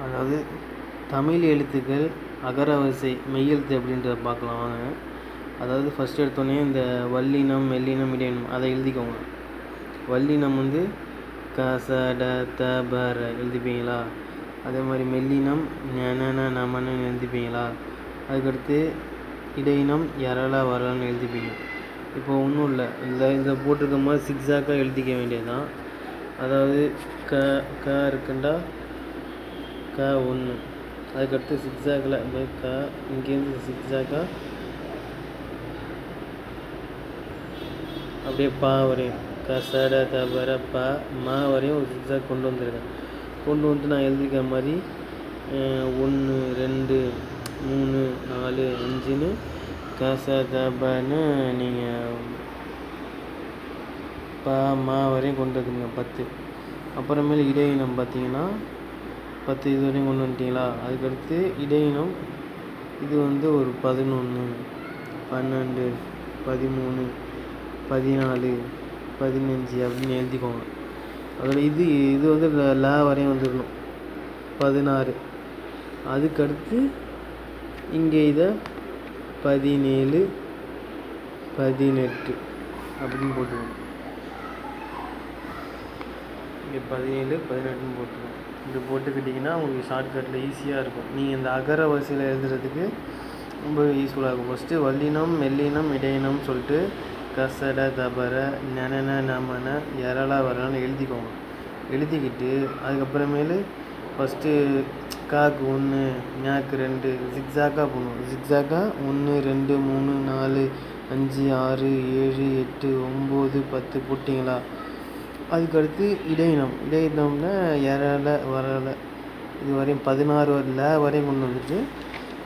அதாவது தமிழ் எழுத்துக்கள் அகரவரிசை மெய்யெழுத்து அப்படின்றத பார்க்கலாம் வாங்க. அதாவது ஃபஸ்ட்டு எடுத்தோடனே இந்த வல்லினம் மெல்லினம் இடையினம் அதை எழுதிக்கோங்க. வல்லினம் வந்து க ச ட த ப ர எழுதிப்பீங்களா? அதே மாதிரி மெல்லினம் ஞ நமன்னு எழுதிப்பீங்களா? அதுக்கடுத்து இடையினம் யரள வரலன்னு எழுதிப்பீங்க. இப்போ ஒன்றும் இல்லை, இதை போட்டிருக்க மாதிரி சிக்ஸாக்காக எழுதிக்க வேண்டியதுதான். அதாவது க க இருக்குண்டா க ஒன்று, அதுக்கடுத்து சிக்ஸாக்கில் இந்த க இங்கேருந்து சிக்ஸாக்காக அப்படியே பா வரையும் க சட த பர ப மா வரையும் ஒரு சிக்ஸாக் கொண்டு வந்துருக்கேன். கொண்டு வந்து நான் எழுதிக்கிற மாதிரி 1 2 3 4 5ன்னு க ச த பன்னு நீங்கள் ப மா வரையும் கொண்டு வந்துருங்க 10. அப்புறமேல இடையினம் பார்த்தீங்கன்னா 10 இது வரையும் கொண்டு வந்துட்டீங்களா? அதுக்கடுத்து இடையினம் இது வந்து ஒரு 11 12 13 14 15 அப்படின்னு எழுதிக்கோங்க. அதோட இது வந்து ல வரையும் வந்துடணும் 16. அதுக்கடுத்து இங்கே இதை 17 18 அப்படின்னு போட்டுக்கணும். இங்கே 17 18ன்னு போட்டுக்கணும். இது போட்டுக்கிட்டிங்கன்னா உங்களுக்கு ஷார்ட்கட்டில் ஈஸியாக இருக்கும். நீங்கள் இந்த அகர வரிசையில் எழுதுறதுக்கு ரொம்ப யூஸ்ஃபுல்லாக இருக்கும். ஃபஸ்ட்டு வல்லினம் மெல்லினம் இடையினம் சொல்லிட்டு கசட தபர நனன நமன யரள வரலன்னு எழுதிக்கோங்க. எழுதிக்கிட்டு அதுக்கப்புறமேலு ஃபஸ்ட்டு காக்கு 1 ஞாக்கு 2 ஜிக்ஸாக்காக போகணும். ஜிக்ஸாக்காக 1 2 3 4 5 6 7 8 9 10 போட்டிங்களா? அதுக்கடுத்து இடையினம்ல யரள வரல இது வரையும் 16 ல வரையும் கொண்டு வந்துட்டு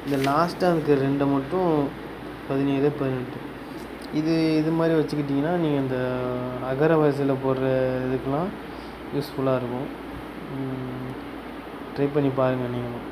இந்த லாஸ்ட்டாக அதுக்கு 2 மட்டும் 17 18 இது மாதிரி வச்சுக்கிட்டிங்கன்னா நீங்கள் இந்த அகர வரிசையில் போடுற இதுக்கெலாம் யூஸ்ஃபுல்லாக இருக்கும். ட்ரை பண்ணி பாருங்கள் நீங்களும்.